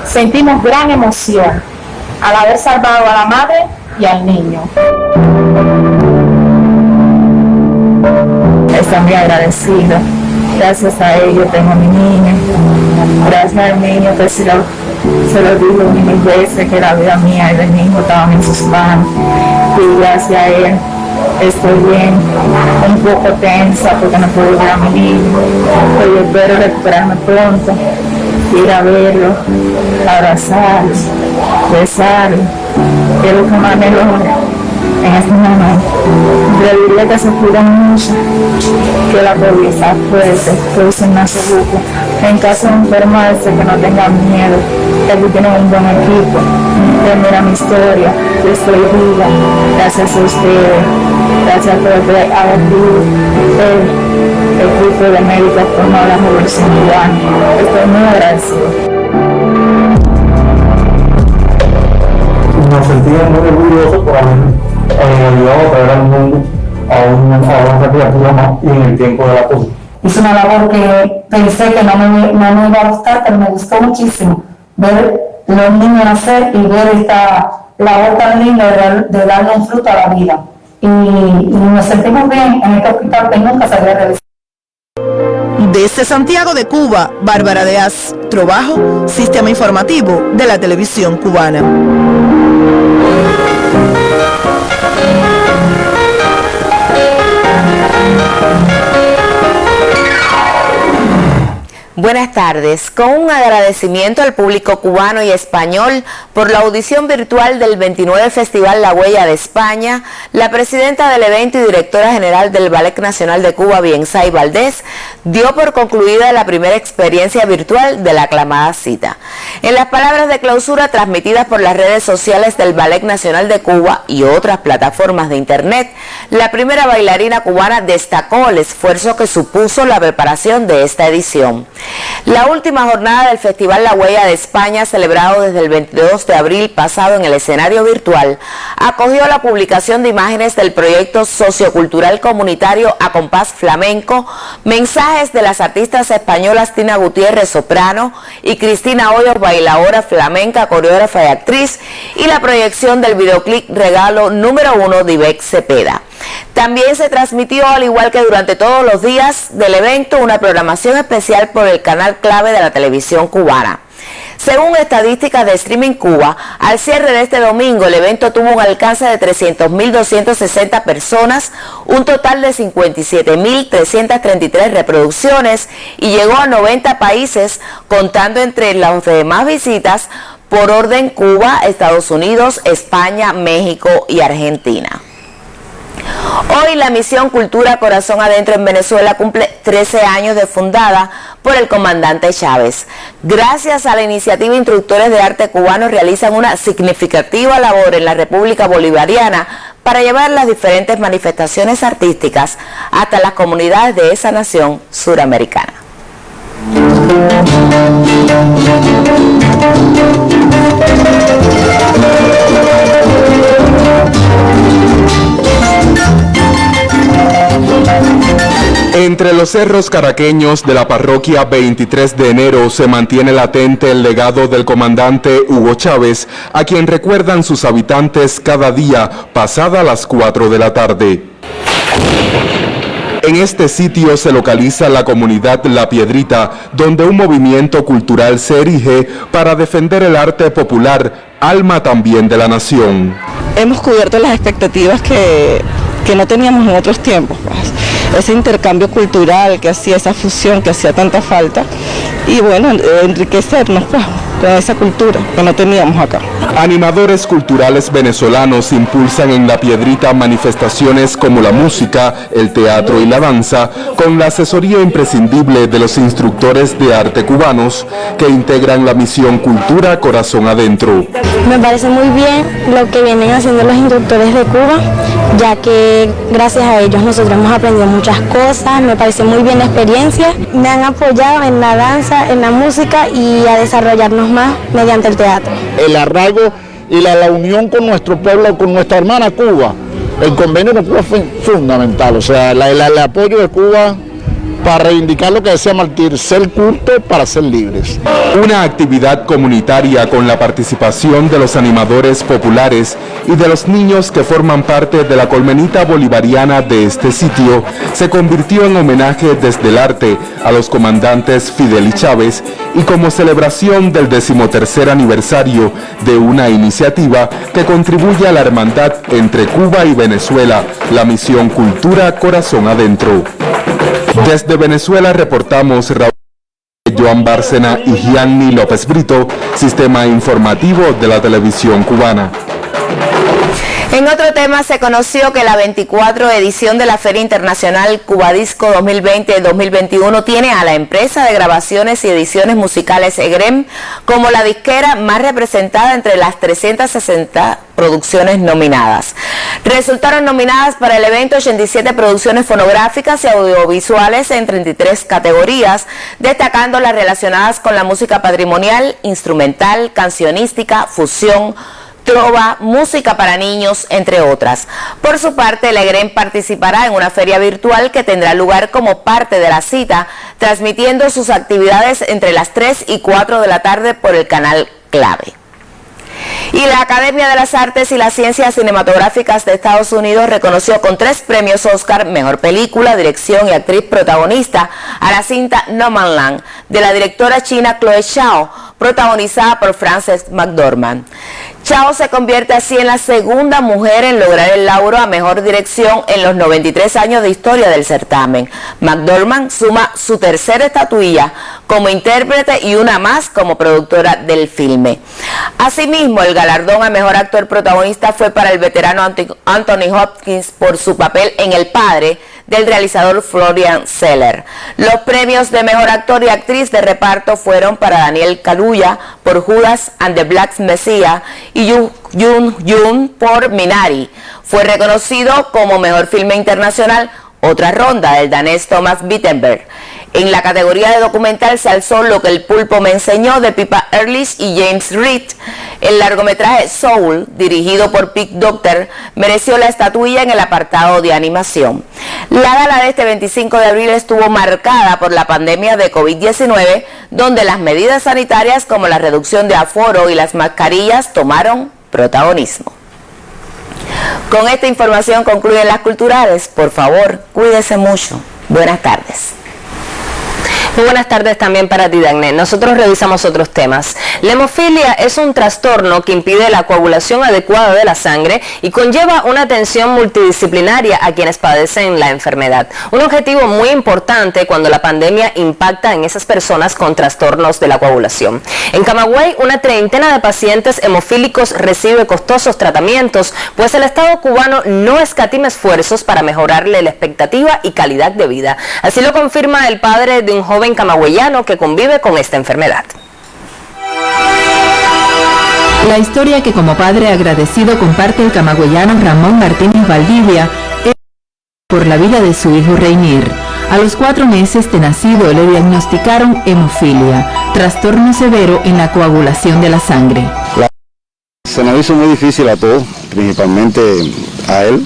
sentimos gran emoción al haber salvado a la madre y al niño. Estoy muy agradecido. Gracias a ellos tengo a mi niña. Gracias al niño que se lo digo mil veces que la vida mía y del niño estaban en sus manos. Y gracias a él estoy bien, un poco tensa porque no puedo ver a mi niño. Pero espero recuperarme pronto, ir a verlo, abrazarlo, besarlo. Es lo que más me logra en este momento. Le diría que se cuiden mucho, que la COVID está fuerte, que usen más seguro. En caso de enfermarse, que no tengan miedo, que aquí tienen un buen equipo. Que mira mi historia, yo estoy viva, gracias a ustedes, gracias por abrir el equipo de médicos por la revolución cubana. Estoy muy agradecido. Nos sentimos muy orgullosos por haber ayudado a traer al mundo a una criatura más y en el tiempo de la COVID. Hice una labor que pensé que no me iba a gustar, pero me gustó muchísimo ver los niños nacer y ver esta labor tan linda de darle un fruto a la vida. Y nos sentimos bien en este hospital que nunca se había realizado. Desde Santiago de Cuba, Bárbara de Astrobajo, Sistema Informativo de la Televisión Cubana. Buenas tardes. Con un agradecimiento al público cubano y español por la audición virtual del 29 Festival La Huella de España, la presidenta del evento y directora general del Ballet Nacional de Cuba, Biensay Valdés, dio por concluida la primera experiencia virtual de la aclamada cita. En las palabras de clausura transmitidas por las redes sociales del Ballet Nacional de Cuba y otras plataformas de internet, la primera bailarina cubana destacó el esfuerzo que supuso la preparación de esta edición. La última jornada del Festival La Huella de España, celebrado desde el 22 de abril pasado en el escenario virtual, acogió la publicación de imágenes del proyecto sociocultural comunitario A Compás Flamenco, mensajes de las artistas españolas Tina Gutiérrez, soprano, y Cristina Hoyos, bailadora flamenca, coreógrafa y actriz, y la proyección del videoclip Regalo número 1 de Ivette Cepeda. También se transmitió, al igual que durante todos los días del evento, una programación especial por el canal clave de la televisión cubana. Según estadísticas de Streaming Cuba, al cierre de este domingo el evento tuvo un alcance de 300.260 personas, un total de 57.333 reproducciones y llegó a 90 países, contando entre las demás visitas por orden Cuba, Estados Unidos, España, México y Argentina. Hoy la misión Cultura Corazón Adentro en Venezuela cumple 13 años de fundada por el comandante Chávez. Gracias a la iniciativa, instructores de arte cubanos realizan una significativa labor en la República Bolivariana para llevar las diferentes manifestaciones artísticas hasta las comunidades de esa nación suramericana. Entre los cerros caraqueños de la parroquia 23 de enero se mantiene latente el legado del comandante Hugo Chávez, a quien recuerdan sus habitantes cada día pasada las 4 de la tarde. En este sitio se localiza la comunidad La Piedrita, donde un movimiento cultural se erige para defender el arte popular, alma también de la nación. Hemos cubierto las expectativas que no teníamos en otros tiempos, pues. Ese intercambio cultural que hacía, esa fusión que hacía tanta falta, y bueno, enriquecernos pues, con esa cultura que no teníamos acá. Animadores culturales venezolanos impulsan en La Piedrita manifestaciones como la música, el teatro y la danza, con la asesoría imprescindible de los instructores de arte cubanos que integran la misión Cultura Corazón Adentro. Me parece muy bien lo que vienen haciendo los instructores de Cuba, ya que gracias a ellos nosotros hemos aprendido muchas cosas. Me parece muy bien la experiencia. Me han apoyado en la danza, en la música y a desarrollarnos más mediante el teatro. El arraigo y la unión con nuestro pueblo, con nuestra hermana Cuba. El convenio con Cuba fue fundamental, o sea, el apoyo de Cuba para reivindicar lo que decía Martí, ser culto para ser libres. Una actividad comunitaria con la participación de los animadores populares y de los niños que forman parte de la colmenita bolivariana de este sitio se convirtió en homenaje desde el arte a los comandantes Fidel y Chávez y como celebración del 13º aniversario de una iniciativa que contribuye a la hermandad entre Cuba y Venezuela, la misión Cultura Corazón Adentro. Desde Venezuela reportamos Joan Bárcena y Gianni López Brito, Sistema Informativo de la Televisión Cubana. En otro tema, se conoció que la 24 edición de la Feria Internacional Cubadisco 2020-2021 tiene a la empresa de grabaciones y ediciones musicales EGREM como la disquera más representada entre las 360 producciones nominadas. Resultaron nominadas para el evento 87 producciones fonográficas y audiovisuales en 33 categorías, destacando las relacionadas con la música patrimonial, instrumental, cancionística, fusión, trova, música para niños, entre otras. Por su parte, el EGREM participará en una feria virtual que tendrá lugar como parte de la cita, transmitiendo sus actividades entre las 3 y 4 de la tarde por el canal clave. Y la Academia de las Artes y las Ciencias Cinematográficas de Estados Unidos reconoció con 3 premios Oscar, Mejor Película, Dirección y Actriz Protagonista, a la cinta No Man's Land, de la directora china Chloe Zhao, protagonizada por Frances McDormand. Zhao se convierte así en la segunda mujer en lograr el lauro a Mejor Dirección en los 93 años de historia del certamen. McDormand suma su tercera estatuilla como intérprete y una más como productora del filme. Asimismo, el galardón a Mejor Actor Protagonista fue para el veterano Anthony Hopkins por su papel en El Padre, del realizador Florian Zeller. Los premios de Mejor Actor y Actriz de Reparto fueron para Daniel Kaluuya por Judas and the Black Messiah y Yoon por Minari. Fue reconocido como Mejor Filme Internacional, otra ronda, del danés Thomas Wittenberg. En la categoría de documental se alzó Lo que el pulpo me enseñó, de Pippa Ehrlich y James Reed. El largometraje Soul, dirigido por Pete Docter, mereció la estatuilla en el apartado de animación. La gala de este 25 de abril estuvo marcada por la pandemia de COVID-19, donde las medidas sanitarias como la reducción de aforo y las mascarillas tomaron protagonismo. Con esta información concluyen las culturales. Por favor, cuídese mucho. Buenas tardes. Muy buenas tardes también para ti, Dagné. Nosotros revisamos otros temas. La hemofilia es un trastorno que impide la coagulación adecuada de la sangre y conlleva una atención multidisciplinaria a quienes padecen la enfermedad. Un objetivo muy importante cuando la pandemia impacta en esas personas con trastornos de la coagulación. En Camagüey, una treintena de pacientes hemofílicos recibe costosos tratamientos, pues el Estado cubano no escatima esfuerzos para mejorarle la expectativa y calidad de vida. Así lo confirma el padre de un joven camagüeyano que convive con esta enfermedad. La historia que como padre agradecido comparte el camagüeyano Ramón Martínez Valdivia es por la vida de su hijo Reinier. A los 4 meses de nacido le diagnosticaron hemofilia, trastorno severo en la coagulación de la sangre. Se nos hizo muy difícil a todos, principalmente a él,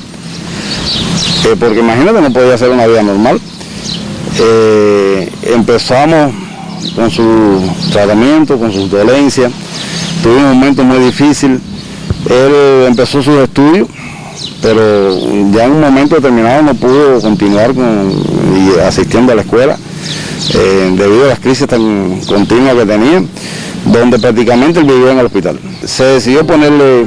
porque imagínate, no podía hacer una vida normal. Empezamos con su tratamiento, con sus dolencias, tuvimos un momento muy difícil. Él empezó sus estudios, pero ya en un momento determinado no pudo continuar asistiendo a la escuela debido a las crisis tan continuas que tenía, donde prácticamente él vivía en el hospital. Se decidió ponerle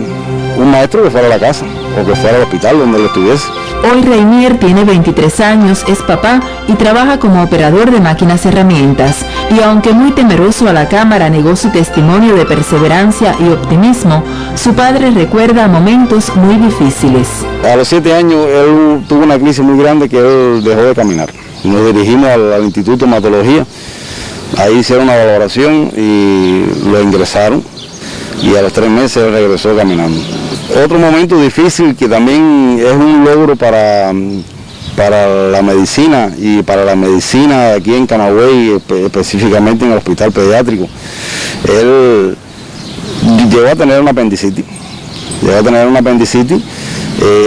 un maestro que fuera a la casa o que fuera al hospital donde él estuviese. Hoy Reinier tiene 23 años, es papá y trabaja como operador de máquinas herramientas. Y aunque muy temeroso a la cámara negó su testimonio de perseverancia y optimismo, su padre recuerda momentos muy difíciles. A los 7 años él tuvo una crisis muy grande que él dejó de caminar. Nos dirigimos al Instituto de Hematología, ahí hicieron una valoración y lo ingresaron y a los 3 meses él regresó caminando. Otro momento difícil que también es un logro para la medicina y para la medicina aquí en Camagüey, específicamente en el hospital pediátrico. Él llegó a tener una apendicitis.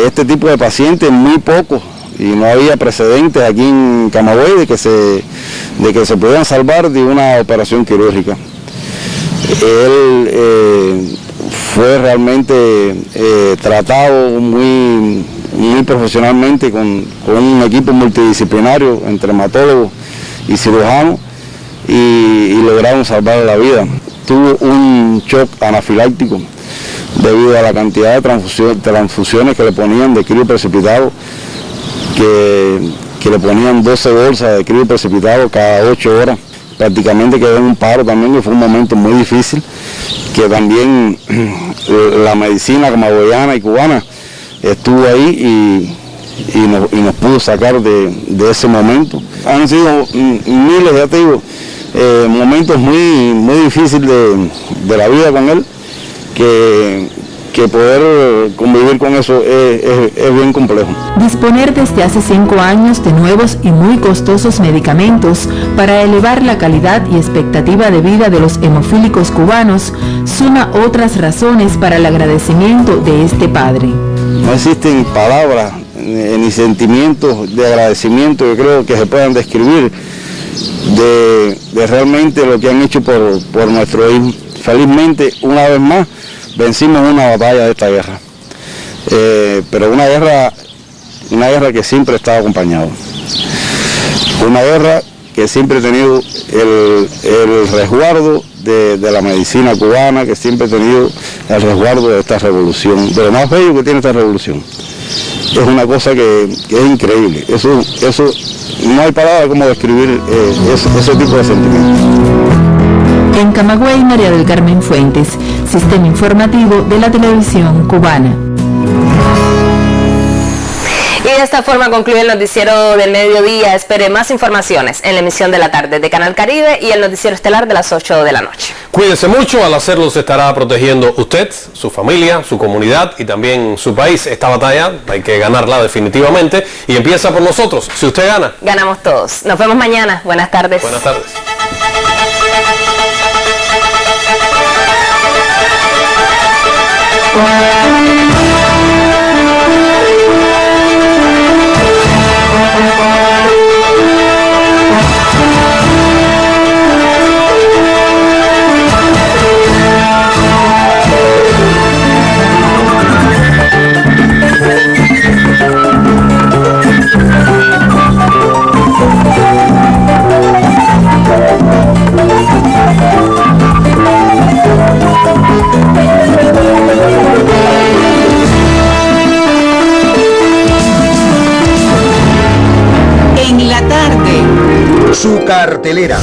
Este tipo de pacientes muy pocos y no había precedentes aquí en Camagüey de que se pudieran salvar de una operación quirúrgica. Él fue realmente tratado muy profesionalmente con un equipo multidisciplinario entre hematólogos y cirujanos y lograron salvarle la vida. Tuvo un shock anafiláctico debido a la cantidad de transfusiones que le ponían de crio precipitado, que le ponían 12 bolsas de crio precipitado cada 8 horas. Prácticamente quedó en un paro también, que fue un momento muy difícil, que también la medicina camagüeyana y cubana estuvo ahí y nos pudo sacar de ese momento. Han sido miles, ya te digo, momentos muy difíciles de la vida con él, que poder convivir con eso es bien complejo. Disponer desde hace 5 años de nuevos y muy costosos medicamentos para elevar la calidad y expectativa de vida de los hemofílicos cubanos suma otras razones para el agradecimiento de este padre. No existen palabras ni sentimientos de agradecimiento que creo que se puedan describir de realmente lo que han hecho por nuestro hijo. Felizmente, una vez más, vencimos una batalla de esta guerra, pero una guerra que siempre ha estado acompañada, una guerra que siempre ha tenido el resguardo de la medicina cubana, que siempre ha tenido el resguardo de esta revolución, de lo más bello que tiene esta revolución. Es una cosa que es increíble, eso no hay palabra como describir ese tipo de sentimientos. En Camagüey, María del Carmen Fuentes, Sistema Informativo de la Televisión Cubana. Y de esta forma concluye el noticiero del mediodía. Espere más informaciones en la emisión de la tarde de Canal Caribe y el noticiero estelar de las 8 de la noche. Cuídese mucho, al hacerlo se estará protegiendo usted, su familia, su comunidad y también su país. Esta batalla hay que ganarla definitivamente y empieza por nosotros. Si usted gana, ganamos todos. Nos vemos mañana. Buenas tardes. Buenas tardes. En la tarde. Su cartelera.